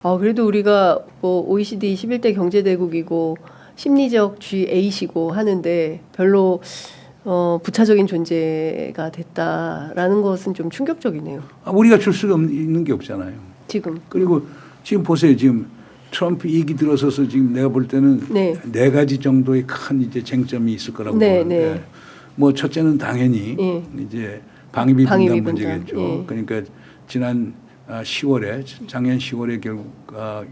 그래도 우리가 뭐 OECD 11대 경제대국이고 심리적 G8이고 하는데 별로 부차적인 존재가 됐다라는 것은 좀 충격적이네요. 우리가 줄 수가 있는 게 없잖아요. 지금. 그리고 지금 보세요. 지금 트럼프 얘기 들어서서 지금 내가 볼 때는 네 가지 정도의 큰 이제 쟁점이 있을 거라고 보는데 뭐 첫째는 당연히 이제 방위비 분담 문제겠죠. 그러니까 지난 10월에 작년 10월에 결국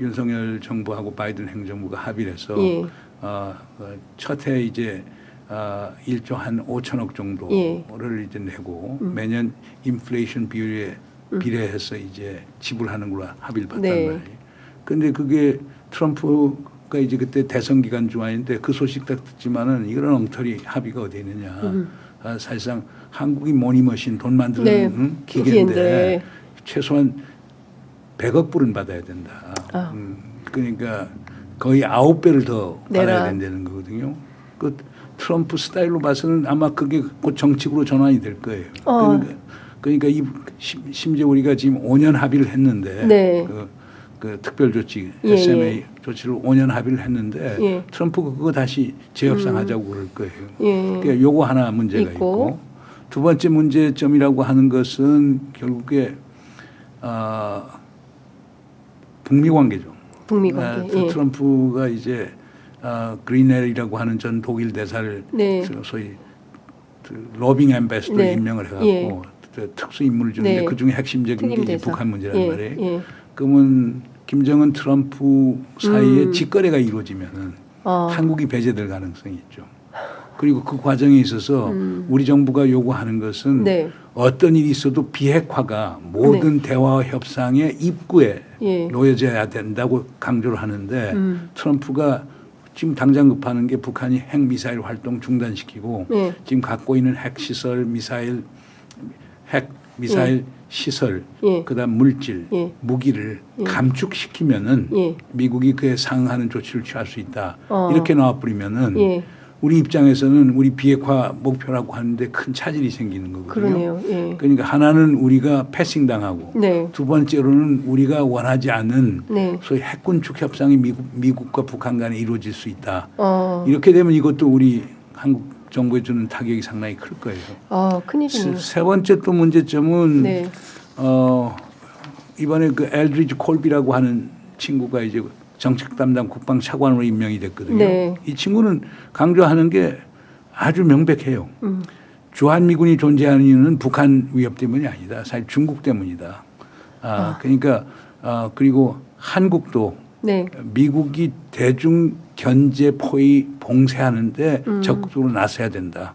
윤석열 정부하고 바이든 행정부가 합의를 해서 첫 해 이제 1조 한 5천억 정도를 이제 내고 매년 인플레이션 비율에 비례해서 이제 지불하는 걸로 합의를 봤단 말이에요. 그런데 그게 트럼프가 이제 그때 대선 기간 중인데 그 소식 딱 듣지만은 이런 엉터리 합의가 어디 있느냐. 사실상 한국이 모니머신 돈 만드는 기계인데 최소한 100억 불은 받아야 된다. 그러니까 거의 9배를 더 받아야 된다는 거거든요. 그 트럼프 스타일로 봐서는 아마 그게 곧 정책으로 전환이 될 거예요. 그러니까 심지어 우리가 지금 5년 합의를 했는데 그 특별조치 SMA 조치를 5년 합의를 했는데 트럼프가 그거 다시 재협상하자고 그럴 거예요. 그러니까 요거 하나 문제가 있고 두 번째 문제점이라고 하는 것은 결국에 북미 관계죠. 북미 관계. 트럼프가 이제 그린엘이라고 하는 전 독일 대사를 소위 로빙 앰베서더 임명을 해갖고 특수 임무를 주는데 그 중에 핵심적인 게 이제 북한 문제란 말이에요. 그러면 김정은 트럼프 사이에 직거래가 이루어지면은 한국이 배제될 가능성이 있죠. 그리고 그 과정에 있어서 우리 정부가 요구하는 것은 어떤 일이 있어도 비핵화가 모든 대화 협상의 입구에 놓여져야 된다고 강조를 하는데 트럼프가 지금 당장 급하는 게 북한이 핵미사일 활동 중단시키고 지금 갖고 있는 핵시설, 핵미사일 시설, 그다음 물질, 무기를 감축시키면은 미국이 그에 상응하는 조치를 취할 수 있다. 이렇게 나와버리면은 우리 입장에서는 우리 비핵화 목표라고 하는데 큰 차질이 생기는 거거든요. 그러네요. 그러니까 하나는 우리가 패싱당하고 두 번째로는 우리가 원하지 않는 소위 핵군축 협상이 미국과 북한 간에 이루어질 수 있다. 이렇게 되면 이것도 우리 한국 정부에 주는 타격이 상당히 클 거예요. 큰일이네요. 세 번째 또 문제점은 이번에 그 엘드리지 콜비라고 하는 친구가 이제 정책 담당 국방 차관으로 임명이 됐거든요. 이 친구는 강조하는 게 아주 명백해요. 주한미군이 존재하는 이유는 북한 위협 때문이 아니다. 사실 중국 때문이다. 그러니까 그리고 한국도 미국이 대중 견제 포위 봉쇄하는데 적극적으로 나서야 된다.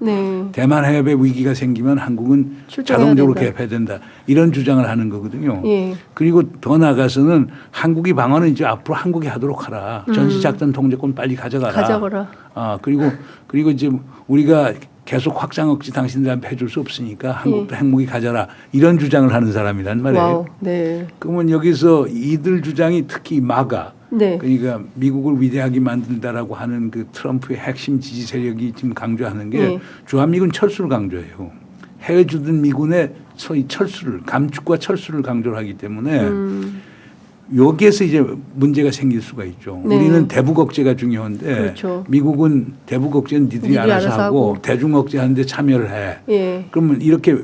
대만 해협에 위기가 생기면 한국은 자동적으로 개입해야 된다. 이런 주장을 하는 거거든요. 그리고 더 나아가서는 한국이 방어는 이제 앞으로 한국이 하도록 하라. 전시작전 통제권 빨리 가져가라. 그리고 이제 우리가 계속 확장 억지 당신들한테 해줄 수 없으니까 한국도 핵무기 가져라. 이런 주장을 하는 사람이란 말이에요. 그러면 여기서 이들 주장이 특히 마가 그러니까 미국을 위대하게 만든다라고 하는 그 트럼프의 핵심 지지 세력이 지금 강조하는 게 주한미군 철수를 강조해요. 해외 주둔 미군의 소위 철수를 감축과 철수를 강조를 하기 때문에 여기에서 이제 문제가 생길 수가 있죠. 우리는 대북 억제가 중요한데 미국은 대북 억제는 니들이 알아서 하고 대중 억제하는데 참여를 해. 그러면 이렇게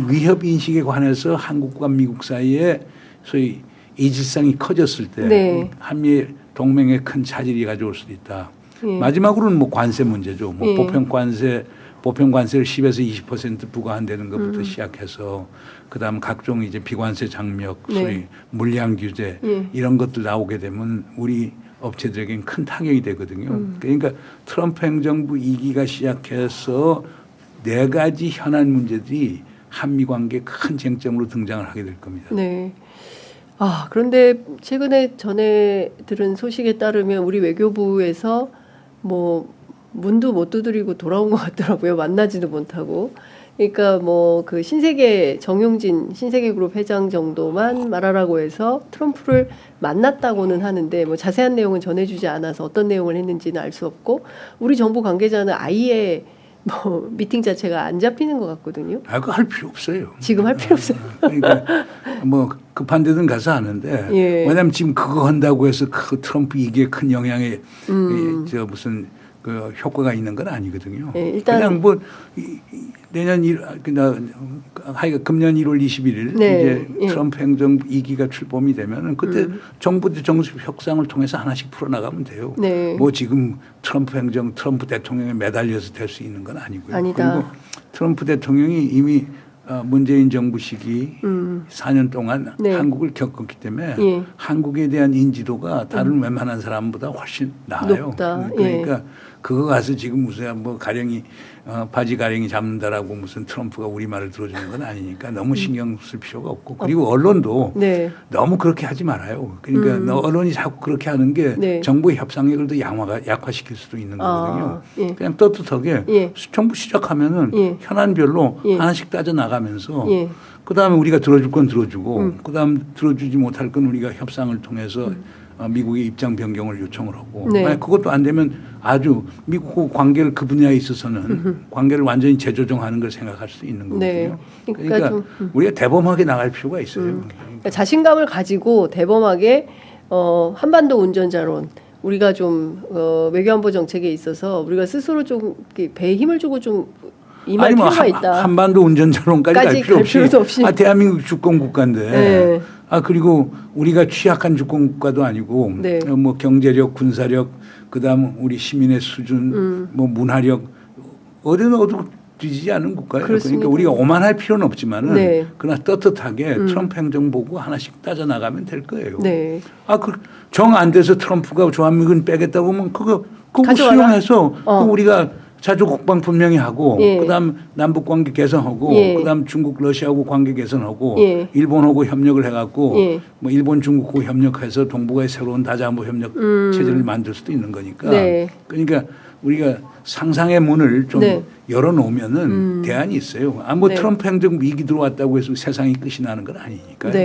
위협 인식에 관해서 한국과 미국 사이에 소위 이질성이 커졌을 때 한미 동맹에 큰 차질이 가져올 수도 있다. 마지막으로는 뭐 관세 문제죠. 뭐 보편 관세를 10에서 20% 부과한다는 것부터 시작해서 그다음 각종 이제 비관세 장벽, 소위 물량 규제 이런 것들 나오게 되면 우리 업체들에게는 큰 타격이 되거든요. 그러니까 트럼프 행정부 2기가 시작해서 4가지 현안 문제들이 한미 관계 큰 쟁점으로 등장을 하게 될 겁니다. 그런데 최근에 전해 들은 소식에 따르면 우리 외교부에서 뭐 문도 못 두드리고 돌아온 것 같더라고요. 만나지도 못하고. 그러니까 뭐 그 신세계 정용진 신세계그룹 회장 정도만 말하라고 해서 트럼프를 만났다고는 하는데 뭐 자세한 내용은 전해주지 않아서 어떤 내용을 했는지는 알 수 없고 우리 정부 관계자는 아예 뭐 미팅 자체가 안 잡히는 것 같거든요. 아, 그거 할 필요 없어요. 지금 할 필요 없어요. 그러니까 뭐 급한 데든 가서 하는데 예. 왜냐하면 지금 그거 한다고 해서 그 트럼프 이게 큰 영향에 저 무슨 그 효과가 있는 건 아니거든요. 예, 일단 그냥 뭐 내년 하여간 금년 1월 21일 네. 이제 예. 트럼프 행정 2기가 출범이 되면은 그때 정부 대 정부 협상을 통해서 하나씩 풀어나가면 돼요. 네. 뭐 지금 트럼프 대통령에 매달려서 될 수 있는 건 아니고요. 아니다. 그리고 트럼프 대통령이 이미 문재인 정부 시기 4년 동안 네. 한국을 겪었기 때문에 예. 한국에 대한 인지도가 다른 웬만한 사람보다 훨씬 나아요. 높다. 그러니까 그거 가서 지금 무슨 뭐 가령이 바지 가령이 잡는다라고 무슨 트럼프가 우리 말을 들어주는 건 아니니까 너무 신경 쓸 필요가 없고 그리고 언론도 네. 너무 그렇게 하지 말아요. 그러니까 언론이 자꾸 그렇게 하는 게 네. 정부의 협상력을 더 약화시킬 수도 있는 거거든요. 예. 그냥 떳떳하게 예. 정부 시작하면은 예. 현안별로 예. 하나씩 따져 나가면서 예. 그다음에 우리가 들어줄 건 들어주고 그다음 들어주지 못할 건 우리가 협상을 통해서 미국의 입장 변경을 요청을 하고 네. 만약 그것도 안 되면 아주 미국과 관계를 그 분야에 있어서는 관계를 완전히 재조정하는 걸 생각할 수 있는 거거든요. 네. 그러니까 그러니까 좀, 우리가 대범하게 나갈 필요가 있어요. 그러니까 자신감을 가지고 대범하게 한반도 운전자론 우리가 좀 외교안보 정책에 있어서 우리가 스스로 좀 이렇게 배에 힘을 주고 좀 임할 아니 뭐 필요가 있다. 한반도 운전자론까지 갈 필요 없이, 필요도 없이. 대한민국 주권 국가인데 네. 그리고 우리가 취약한 주권 국가도 아니고 네. 뭐 경제력, 군사력, 그다음 우리 시민의 수준, 뭐 문화력 어디는 뒤지지 않은 국가예요. 그렇습니다. 그러니까 우리가 오만할 필요는 없지만은 네. 그러나 떳떳하게 트럼프 행정 보고 하나씩 따져 나가면 될 거예요. 네. 정 안 돼서 트럼프가 주한미군 빼겠다고 하면 그거 가져와라. 수용해서 우리가 자주 국방 분명히 하고 예. 그다음 남북 관계 개선하고 예. 그다음 중국 러시아하고 관계 개선하고 예. 일본하고 협력을 해갖고 예. 뭐 일본 중국하고 협력해서 동북아의 새로운 다자안보 협력 체제를 만들 수도 있는 거니까 네. 그러니까 우리가 상상의 문을 좀 네. 열어놓으면은 대안이 있어요. 뭐 네. 트럼프 행정 위기 들어왔다고 해서 세상이 끝이 나는 건 아니니까요. 네.